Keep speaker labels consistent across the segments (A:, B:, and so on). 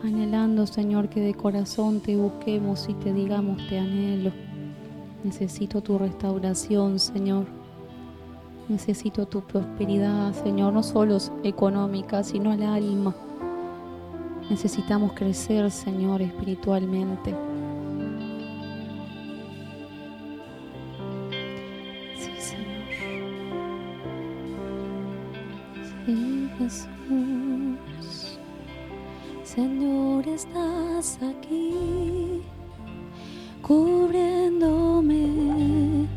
A: anhelando, Señor, que de corazón te busquemos y te digamos te anhelo. Necesito tu restauración, Señor. Necesito tu prosperidad, Señor, no solo económica, sino el alma. Necesitamos crecer, Señor, espiritualmente. Sí, Señor. Sí, Jesús. Señor, estás aquí, cubriéndome.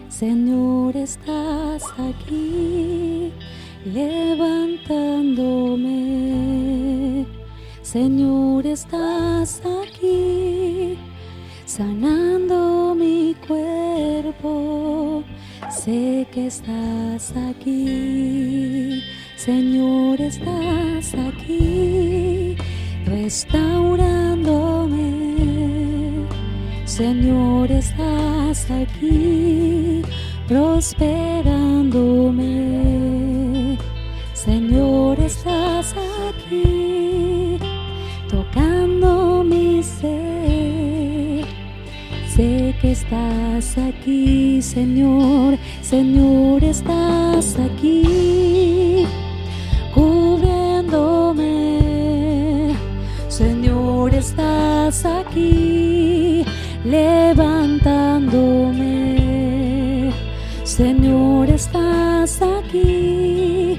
A: Señor, estás aquí, levantándome. Señor, estás aquí, sanando mi cuerpo. Sé que estás aquí. Señor, estás aquí, restaurándome. Señor, estás aquí, prosperándome. Señor, estás aquí, tocando mi ser. Sé que estás aquí, Señor. Señor, estás aquí, cubriéndome. Señor, estás aquí, levantándome. Señor, estás aquí,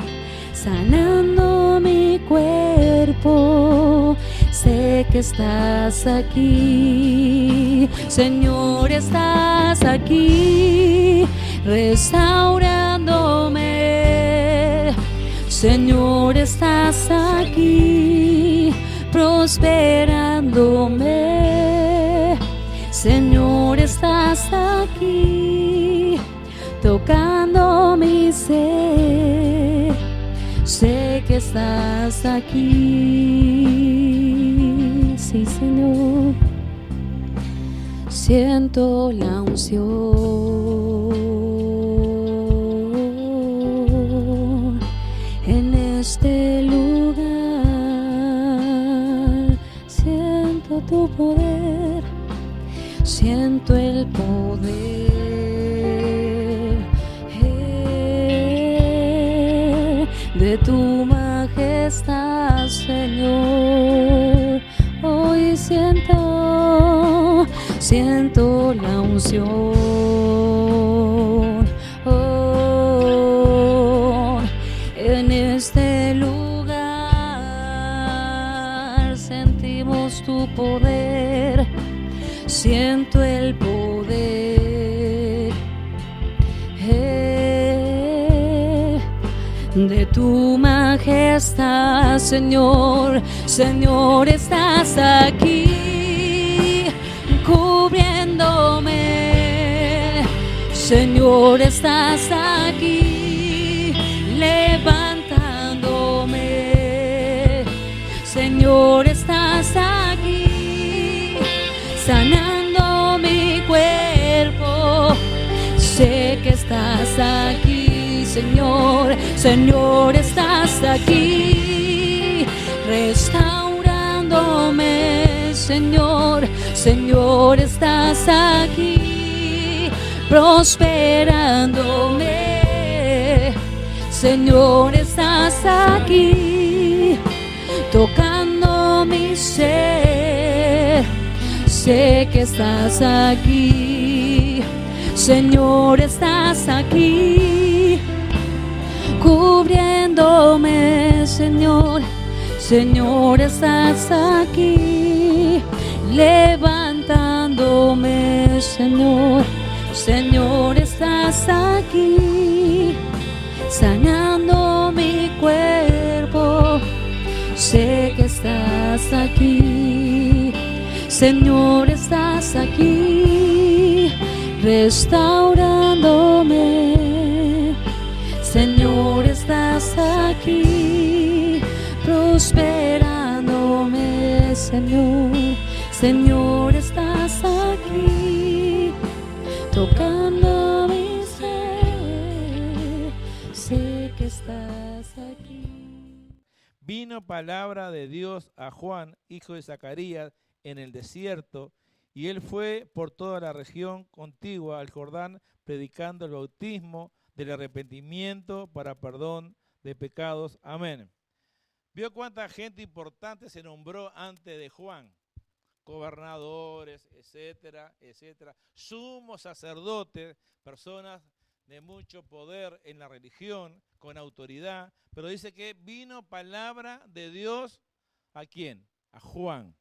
A: sanando mi cuerpo. Sé que estás aquí. Señor, estás aquí, restaurándome. Señor, estás aquí, prosperándome. Señor, estás aquí, tocando mi ser. Sé que estás aquí. Sí, Señor. Siento la unción en este lugar. Siento tu poder, siento el poder de tu majestad, Señor. Hoy siento la unción en este lugar. Sentimos tu poder, siento el poder de tu majestad, Señor. Señor, estás aquí, cubriéndome. Señor, estás aquí, levantándome. Señor, estás aquí, sanando mi cuerpo. Sé que estás aquí, Señor. Señor, estás aquí, restaurándome. Señor, Señor, estás aquí, prosperándome. Señor, estás aquí, tocando mi ser. Sé que estás aquí. Señor, estás aquí, cubriéndome. Señor, Señor, estás aquí, levantándome. Señor, Señor, estás aquí, sanando mi cuerpo. Sé que estás aquí. Señor, estás aquí, restaurándome. Señor, estás aquí, prosperándome. Señor, Señor, estás aquí, tocando mi ser. Sé que estás aquí.
B: vino palabra de Dios a Juan, hijo de Zacarías, en el desierto, y él fue por toda la región contigua al Jordán, predicando el bautismo del arrepentimiento para perdón de pecados. Amén. ¿Vio cuánta gente importante se nombró antes de Juan? Gobernadores, etcétera, etcétera. Sumos sacerdotes, personas de mucho poder en la religión, con autoridad. Pero dice que vino palabra de Dios, ¿a quién? A Juan.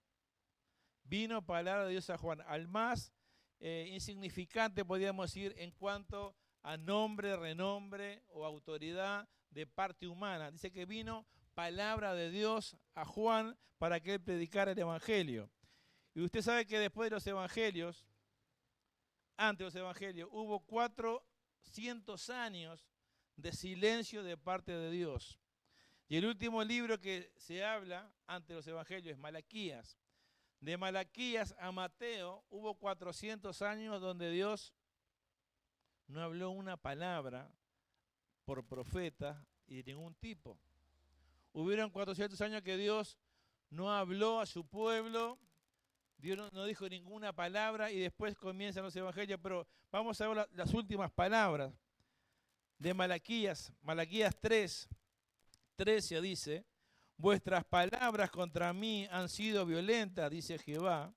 B: Vino palabra de Dios a Juan, al más insignificante, podríamos decir, en cuanto a nombre, renombre o autoridad de parte humana. Dice que vino palabra de Dios a Juan para que él predicara el evangelio. Y usted sabe que después de los evangelios, antes de los evangelios, hubo 400 años de silencio de parte de Dios. Y el último libro que se habla antes de los evangelios es Malaquías. De Malaquías a Mateo hubo 400 años donde Dios no habló una palabra por profeta y de ningún tipo. Hubieron 400 años que Dios no habló a su pueblo, Dios no dijo ninguna palabra y después comienzan los evangelios, pero vamos a ver las últimas palabras de Malaquías. Malaquías 3:13 dice: vuestras palabras contra mí han sido violentas, dice Jehová,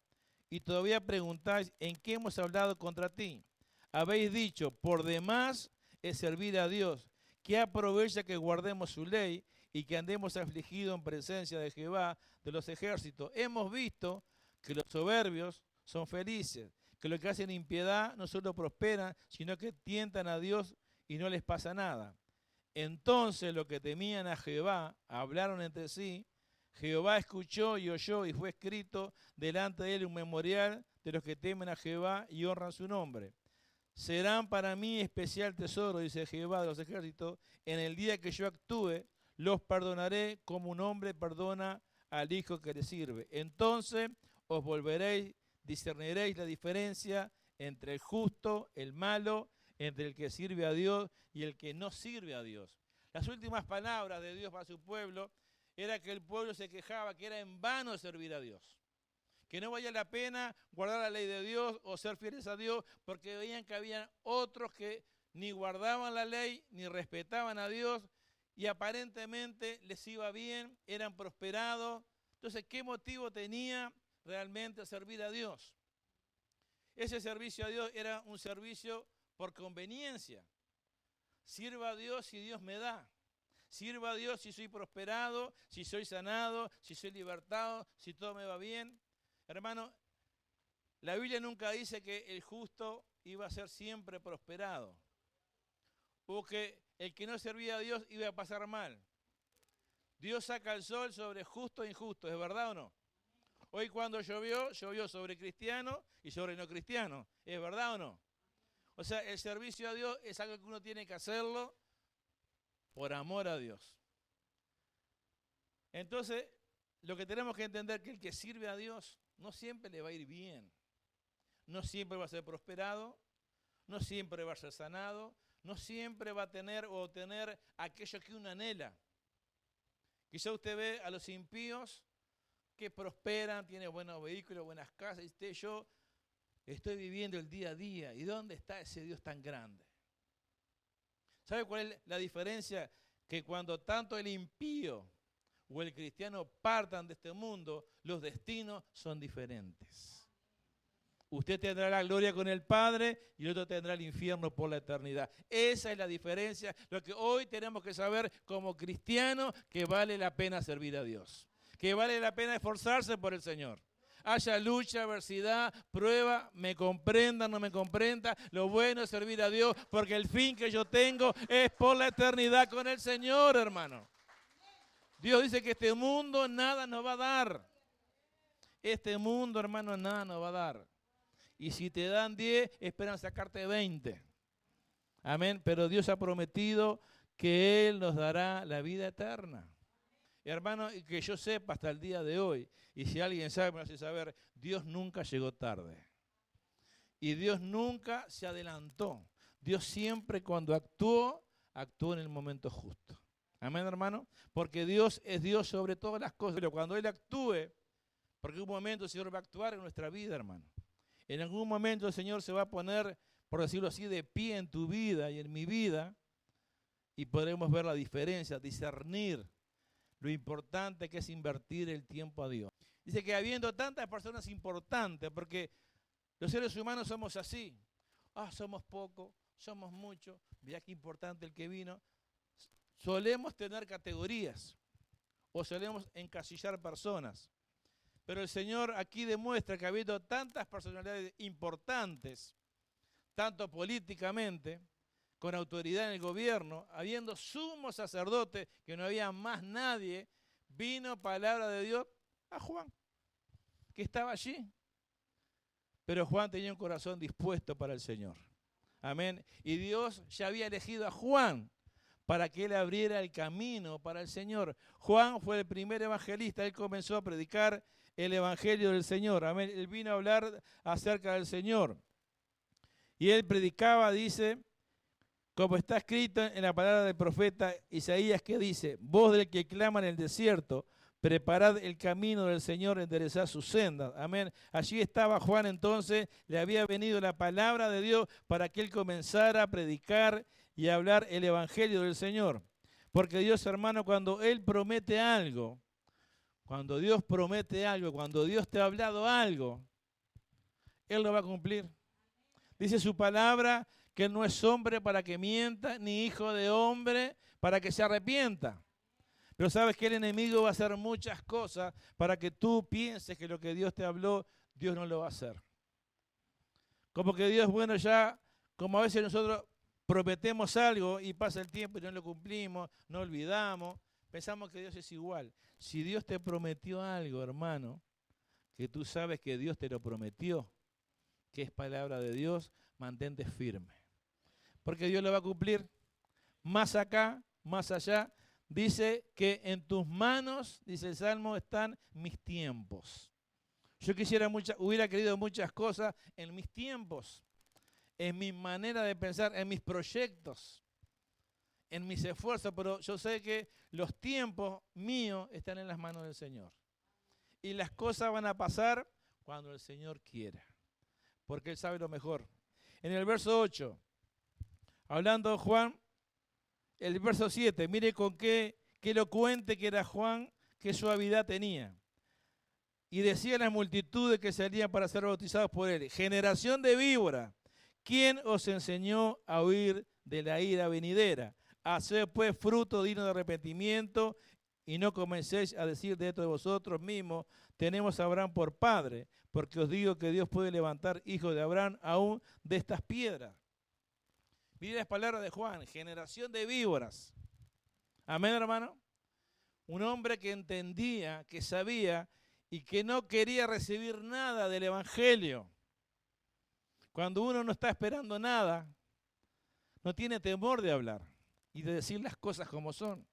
B: y todavía preguntáis, ¿en qué hemos hablado contra ti? Habéis dicho, por demás es servir a Dios, que aprovecha que guardemos su ley y que andemos afligidos en presencia de Jehová de los ejércitos. Hemos visto que los soberbios son felices, que los que hacen impiedad no solo prosperan, sino que tientan a Dios y no les pasa nada. Entonces los que temían a Jehová hablaron entre sí, Jehová escuchó y oyó, y fue escrito delante de él un memorial de los que temen a Jehová y honran su nombre. Serán para mí especial tesoro, dice Jehová de los ejércitos, en el día que yo actúe, los perdonaré como un hombre perdona al hijo que le sirve. Entonces os volveréis, discerniréis la diferencia entre el justo, el malo, entre el que sirve a Dios y el que no sirve a Dios. Las últimas palabras de Dios para su pueblo era que el pueblo se quejaba que era en vano servir a Dios, que no valía la pena guardar la ley de Dios o ser fieles a Dios, porque veían que había otros que ni guardaban la ley ni respetaban a Dios y aparentemente les iba bien, eran prosperados. Entonces, ¿qué motivo tenía realmente servir a Dios? Ese servicio a Dios era un servicio por conveniencia. Sirva a Dios si Dios me da. Sirva a Dios si soy prosperado, si soy sanado, si soy libertado, si todo me va bien. Hermano, la Biblia nunca dice que el justo iba a ser siempre prosperado, o que el que no servía a Dios iba a pasar mal. Dios saca el sol sobre justo e injusto, ¿es verdad o no? Hoy cuando llovió, llovió sobre cristiano y sobre no cristiano, ¿es verdad o no? O sea, el servicio a Dios es algo que uno tiene que hacerlo por amor a Dios. Entonces, lo que tenemos que entender es que el que sirve a Dios no siempre le va a ir bien, no siempre va a ser prosperado, no siempre va a ser sanado, no siempre va a tener o obtener aquello que uno anhela. Quizá usted ve a los impíos que prosperan, tienen buenos vehículos, buenas casas, y dice, yo estoy viviendo el día a día. ¿Y dónde está ese Dios tan grande? ¿Sabe cuál es la diferencia? Que cuando tanto el impío o el cristiano partan de este mundo, los destinos son diferentes. Usted tendrá la gloria con el Padre y el otro tendrá el infierno por la eternidad. Esa es la diferencia, lo que hoy tenemos que saber como cristianos, que vale la pena servir a Dios, que vale la pena esforzarse por el Señor. Haya lucha, adversidad, prueba, me comprenda, no me comprenda, lo bueno es servir a Dios, porque el fin que yo tengo es por la eternidad con el Señor, hermano. Dios dice que este mundo nada nos va a dar. Este mundo, hermano, nada nos va a dar. Y si te dan 10, esperan sacarte 20. Amén. Pero Dios ha prometido que Él nos dará la vida eterna. Hermano, y que yo sepa hasta el día de hoy, y si alguien sabe, me lo hace saber, Dios nunca llegó tarde. Y Dios nunca se adelantó. Dios siempre cuando actuó, actuó en el momento justo. Amén, hermano. Porque Dios es Dios sobre todas las cosas. Pero cuando Él actúe, porque en un momento el Señor va a actuar en nuestra vida, hermano. En algún momento el Señor se va a poner, por decirlo así, de pie en tu vida y en mi vida, y podremos ver la diferencia, discernir lo importante que es invertir el tiempo a Dios. Dice que habiendo tantas personas importantes, porque los seres humanos somos así. Somos pocos, somos muchos, mirá qué importante el que vino. Solemos tener categorías o solemos encasillar personas. Pero el Señor aquí demuestra que habiendo tantas personalidades importantes, tanto políticamente, con autoridad en el gobierno, habiendo sumo sacerdote, que no había más nadie, vino palabra de Dios a Juan, que estaba allí. Pero Juan tenía un corazón dispuesto para el Señor. Amén. Y Dios ya había elegido a Juan para que él abriera el camino para el Señor. Juan fue el primer evangelista, él comenzó a predicar el evangelio del Señor. Amén. Él vino a hablar acerca del Señor. Y él predicaba, dice, como está escrito en la palabra del profeta Isaías, que dice: voz del que clama en el desierto, preparad el camino del Señor, enderezad sus sendas. Amén. Allí estaba Juan entonces, le había venido la palabra de Dios para que él comenzara a predicar y a hablar el evangelio del Señor. Porque Dios, hermano, cuando Él promete algo, cuando Dios promete algo, cuando Dios te ha hablado algo, Él lo va a cumplir. Dice su palabra que Él no es hombre para que mienta, ni hijo de hombre para que se arrepienta. Pero sabes que el enemigo va a hacer muchas cosas para que tú pienses que lo que Dios te habló, Dios no lo va a hacer. Como que Dios, bueno, ya, como a veces nosotros prometemos algo y pasa el tiempo y no lo cumplimos, no olvidamos, pensamos que Dios es igual. Si Dios te prometió algo, hermano, que tú sabes que Dios te lo prometió, que es palabra de Dios, mantente firme. Porque Dios lo va a cumplir. Más acá, más allá, dice que en tus manos, dice el Salmo, están mis tiempos. Yo hubiera querido muchas cosas en mis tiempos, en mi manera de pensar, en mis proyectos, en mis esfuerzos, pero yo sé que los tiempos míos están en las manos del Señor. Y las cosas van a pasar cuando el Señor quiera, porque Él sabe lo mejor. En el verso 8, hablando Juan, el verso 7, mire con qué elocuente que era Juan, qué suavidad tenía. Y decía las multitudes que salían para ser bautizados por él: generación de víbora, ¿quién os enseñó a huir de la ira venidera? Haced pues fruto digno de arrepentimiento y no comencéis a decir dentro de vosotros mismos: tenemos a Abraham por padre, porque os digo que Dios puede levantar hijos de Abraham aún de estas piedras. Mire las palabras de Juan: generación de víboras. Amén, hermano. Un hombre que entendía, que sabía y que no quería recibir nada del evangelio. Cuando uno no está esperando nada, no tiene temor de hablar y de decir las cosas como son.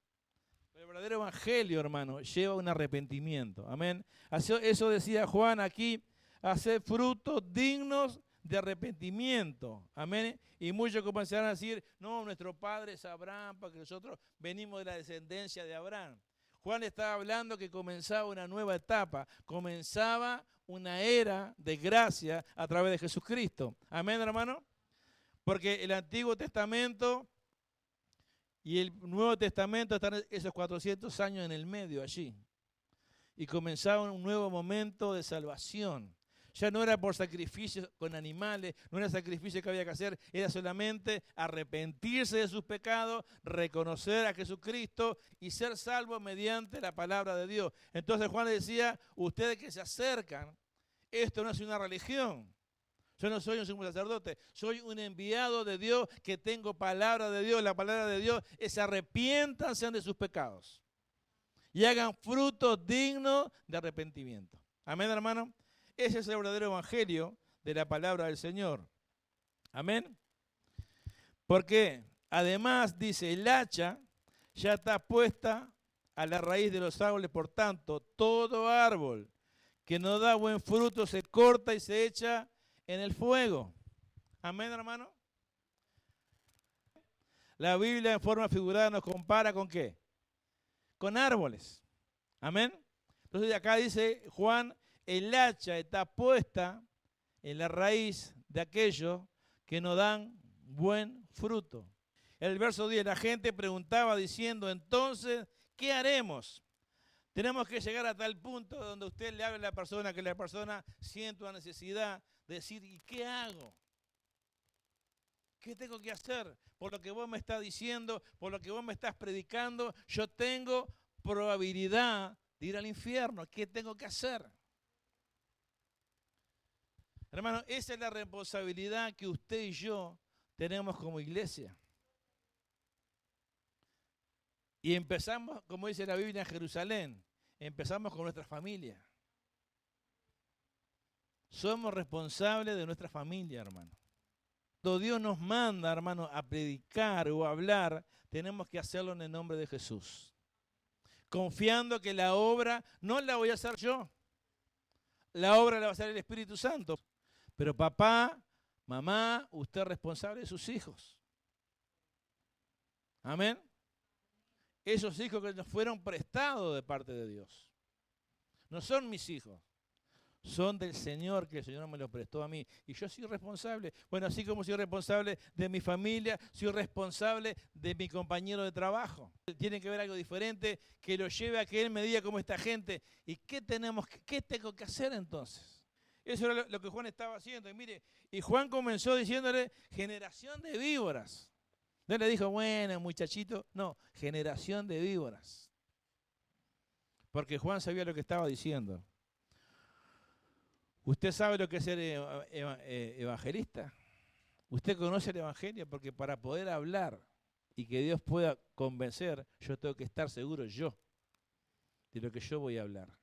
B: Pero el verdadero evangelio, hermano, lleva un arrepentimiento. Amén. Eso decía Juan aquí: hacer frutos dignos de arrepentimiento. Amén. Y muchos comenzaron a decir: no, nuestro padre es Abraham, porque nosotros venimos de la descendencia de Abraham. Juan estaba hablando que comenzaba una nueva etapa, comenzaba una era de gracia a través de Jesucristo. Amén, hermano. Porque el Antiguo Testamento y el Nuevo Testamento están esos 400 años en el medio allí. Y comenzaba un nuevo momento de salvación. Ya no era por sacrificios con animales, no era sacrificio que había que hacer, era solamente arrepentirse de sus pecados, reconocer a Jesucristo y ser salvo mediante la palabra de Dios. Entonces Juan decía: ustedes que se acercan, esto no es una religión. Yo no soy un sumo sacerdote, soy un enviado de Dios que tengo palabra de Dios. La palabra de Dios es: arrepiéntanse de sus pecados y hagan frutos dignos de arrepentimiento. Amén, hermano. Ese es el verdadero evangelio de la palabra del Señor. Amén. Porque además, dice, el hacha ya está puesta a la raíz de los árboles. Por tanto, todo árbol que no da buen fruto se corta y se echa en el fuego. Amén, hermano. La Biblia en forma figurada nos compara ¿con qué? con árboles. Amén. Entonces acá dice Juan, el hacha está puesta en la raíz de aquellos que no dan buen fruto. En el verso 10, la gente preguntaba diciendo, entonces, ¿qué haremos? Tenemos que llegar a tal punto donde usted le hable a la persona, que la persona sienta una necesidad de decir, ¿y qué hago? ¿Qué tengo que hacer? Por lo que vos me estás diciendo, por lo que vos me estás predicando, yo tengo probabilidad de ir al infierno. ¿Qué tengo que hacer? Hermano, esa es la responsabilidad que usted y yo tenemos como iglesia. Y empezamos, como dice la Biblia, en Jerusalén. Empezamos con nuestra familia. Somos responsables de nuestra familia, hermano. Cuando Dios nos manda, hermano, a predicar o a hablar, tenemos que hacerlo en el nombre de Jesús. Confiando que la obra no la voy a hacer yo. La obra la va a hacer el Espíritu Santo. Pero papá, mamá, usted es responsable de sus hijos. Amén. Esos hijos que nos fueron prestados de parte de Dios. No son mis hijos. Son del Señor, que el Señor me los prestó a mí. Y yo soy responsable. Bueno, así como soy responsable de mi familia, soy responsable de mi compañero de trabajo. Tiene que ver algo diferente que lo lleve a que él me diga cómo está gente. ¿Y qué tengo que hacer entonces? Eso era lo que Juan estaba haciendo. Y mire, y Juan comenzó diciéndole, generación de víboras. No le dijo, bueno, muchachito. No, generación de víboras. Porque Juan sabía lo que estaba diciendo. ¿Usted sabe lo que es ser evangelista? ¿Usted conoce el evangelio? Porque para poder hablar y que Dios pueda convencer, yo tengo que estar seguro yo de lo que yo voy a hablar.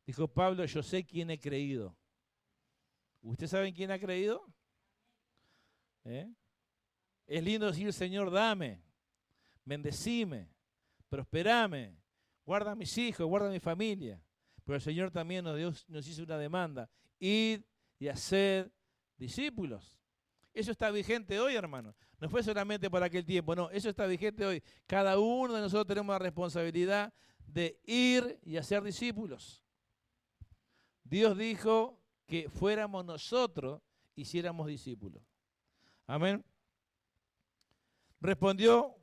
B: Dijo Pablo, yo sé quién he creído. ¿Usted sabe en quién ha creído? Es lindo decir, Señor, dame, bendecime, prosperame, guarda a mis hijos, guarda a mi familia. Pero el Señor también nos hizo una demanda, id y hacer discípulos. Eso está vigente hoy, hermano. No fue solamente para aquel tiempo, no, eso está vigente hoy. Cada uno de nosotros tenemos la responsabilidad de ir y hacer discípulos. Dios dijo que fuéramos nosotros, hiciéramos discípulos. Amén. Respondiendo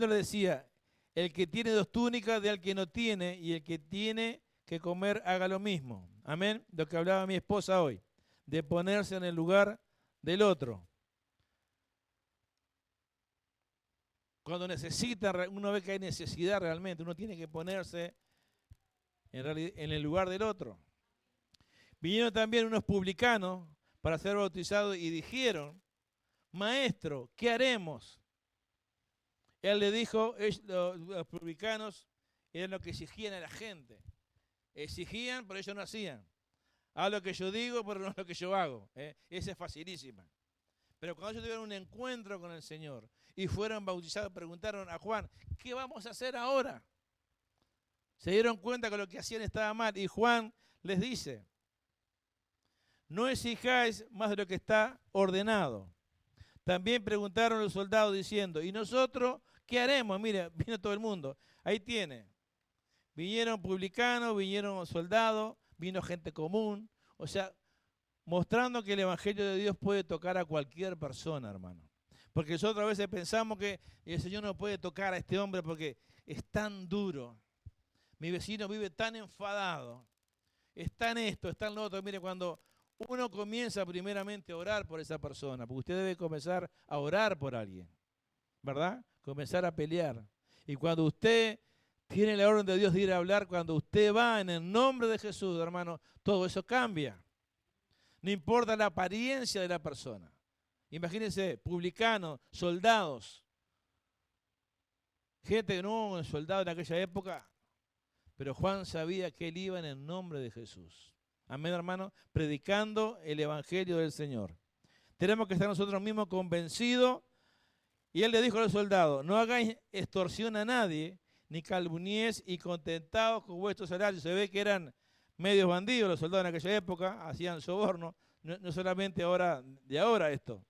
B: le decía, el que tiene 2 túnicas, de al que no tiene, y el que tiene que comer, haga lo mismo. Amén. Lo que hablaba mi esposa hoy, de ponerse en el lugar del otro. Cuando necesita, uno ve que hay necesidad realmente, uno tiene que ponerse en el lugar del otro. Vinieron también unos publicanos para ser bautizados y dijeron, Maestro, ¿qué haremos? Él le dijo, los publicanos eran lo que exigían a la gente. Exigían, pero ellos no hacían. Haz lo que yo digo, pero no lo que yo hago. Esa es facilísima. Pero cuando ellos tuvieron un encuentro con el Señor y fueron bautizados, preguntaron a Juan, ¿qué vamos a hacer ahora? Se dieron cuenta que lo que hacían estaba mal. Y Juan les dice, no exijáis más de lo que está ordenado. También preguntaron los soldados diciendo, ¿y nosotros qué haremos? Mira, vino todo el mundo. Ahí tiene. Vinieron publicanos, vinieron soldados, vino gente común. O sea, mostrando que el Evangelio de Dios puede tocar a cualquier persona, hermano. Porque nosotros a veces pensamos que el Señor no puede tocar a este hombre porque es tan duro. Mi vecino vive tan enfadado. Está en esto, está en lo otro. Mire, cuando uno comienza primeramente a orar por esa persona, porque usted debe comenzar a orar por alguien, ¿verdad? Comenzar a pelear. Y cuando usted tiene la orden de Dios de ir a hablar, cuando usted va en el nombre de Jesús, hermano, todo eso cambia. No importa la apariencia de la persona. Imagínense, publicanos, soldados. Gente que no un soldado en aquella época, pero Juan sabía que él iba en el nombre de Jesús. Amén, hermano, predicando el Evangelio del Señor. Tenemos que estar nosotros mismos convencidos. Y él le dijo a los soldados, no hagáis extorsión a nadie, ni calumniéis y contentados con vuestros salarios. Se ve que eran medios bandidos los soldados en aquella época, hacían soborno, no solamente ahora, de ahora esto.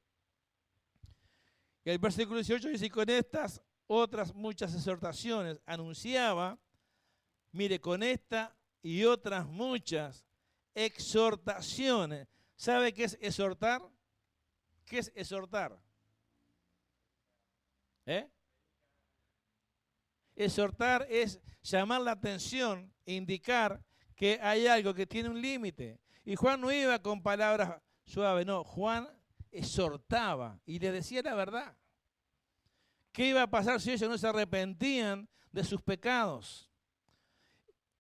B: Y el versículo 18 dice, con estas otras muchas exhortaciones, anunciaba, mire, con esta y otras muchas exhortaciones. ¿Sabe qué es exhortar? ¿Qué es exhortar? Exhortar es llamar la atención, indicar que hay algo que tiene un límite. Y Juan no iba con palabras suaves, no, Juan exhortaba y les decía la verdad. ¿Qué iba a pasar si ellos no se arrepentían de sus pecados?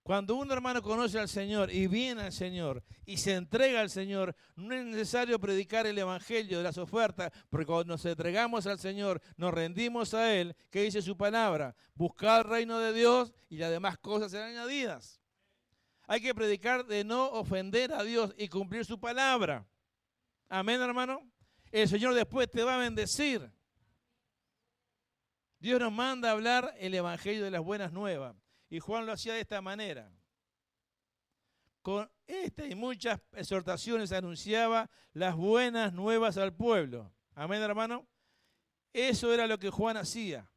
B: Cuando un hermano conoce al Señor y viene al Señor y se entrega al Señor, no es necesario predicar el evangelio de las ofertas, porque cuando nos entregamos al Señor, nos rendimos a Él, ¿qué dice su palabra? Buscar el reino de Dios y las demás cosas serán añadidas. Hay que predicar de no ofender a Dios y cumplir su palabra. Amén, hermano. El Señor después te va a bendecir. Dios nos manda a hablar el evangelio de las buenas nuevas. Y Juan lo hacía de esta manera. Con esta y muchas exhortaciones anunciaba las buenas nuevas al pueblo. Amén, hermano. Eso era lo que Juan hacía.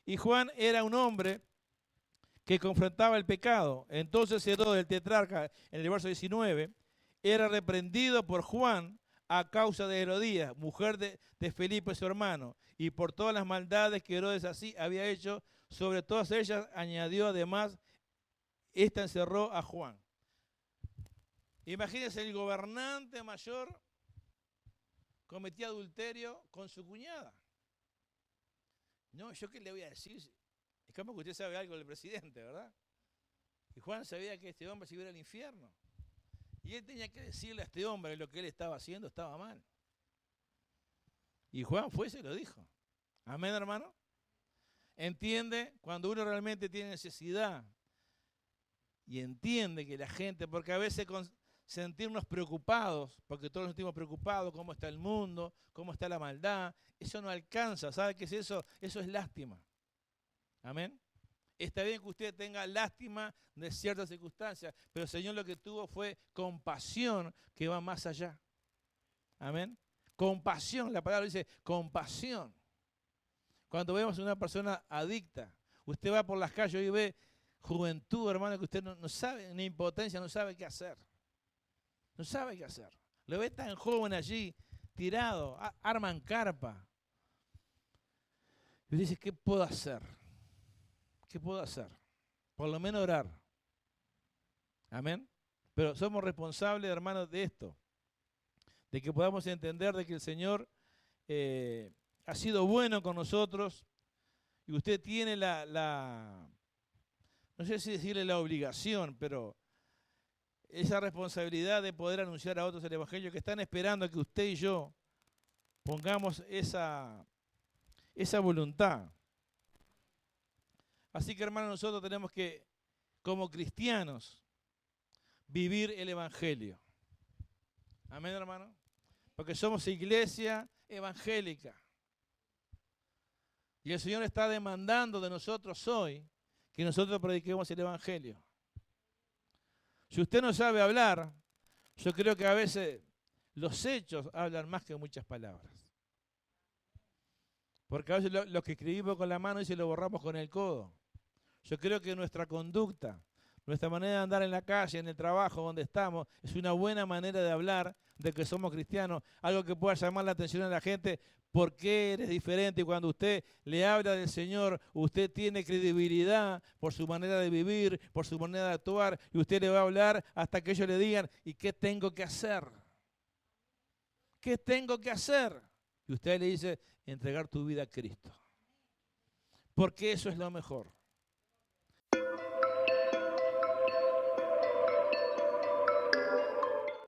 B: Y Juan era un hombre que confrontaba el pecado. Entonces Herodes, el tetrarca, en el verso 19, era reprendido por Juan a causa de Herodías, mujer de Felipe, su hermano, y por todas las maldades que Herodes así había hecho. Sobre todas ellas añadió además, esta encerró a Juan. Imagínense, el gobernante mayor cometía adulterio con su cuñada. No, ¿yo qué le voy a decir? Es como que usted sabe algo del presidente, ¿verdad? Y Juan sabía que este hombre se iba al infierno. Y él tenía que decirle a este hombre que lo que él estaba haciendo estaba mal. Y Juan fue y se lo dijo. Amén, hermano. Entiende cuando uno realmente tiene necesidad y entiende que la gente, porque a veces con sentirnos preocupados, porque todos nos sentimos preocupados, cómo está el mundo, cómo está la maldad, eso no alcanza. ¿Sabe qué es eso? Eso es lástima. Amén. Está bien que usted tenga lástima de ciertas circunstancias, pero el Señor lo que tuvo fue compasión que va más allá. Amén. Compasión, la palabra dice compasión. Cuando vemos a una persona adicta, usted va por las calles y ve juventud, hermano, que usted no sabe, una impotencia, no sabe qué hacer. No sabe qué hacer. Lo ve tan joven allí, tirado, arman carpa. Y dice, ¿qué puedo hacer? ¿Qué puedo hacer? Por lo menos orar. Amén. Pero somos responsables, hermanos, de esto. De que podamos entender de que el Señor ha sido bueno con nosotros y usted tiene no sé si decirle la obligación, pero esa responsabilidad de poder anunciar a otros el evangelio, que están esperando que usted y yo pongamos esa voluntad. Así que, hermanos, nosotros tenemos que, como cristianos, vivir el evangelio. Amén, hermano. Porque somos iglesia evangélica. Y el Señor está demandando de nosotros hoy que nosotros prediquemos el evangelio. Si usted no sabe hablar, yo creo que a veces los hechos hablan más que muchas palabras. Porque a veces lo que escribimos con la mano y se lo borramos con el codo. Yo creo que nuestra conducta, nuestra manera de andar en la calle, en el trabajo, donde estamos, es una buena manera de hablar de que somos cristianos, algo que pueda llamar la atención a la gente. ¿Por qué eres diferente? Y cuando usted le habla del Señor, usted tiene credibilidad por su manera de vivir, por su manera de actuar, y usted le va a hablar hasta que ellos le digan, ¿y qué tengo que hacer? ¿Qué tengo que hacer? Y usted le dice, entregar tu vida a Cristo. Porque eso es lo mejor.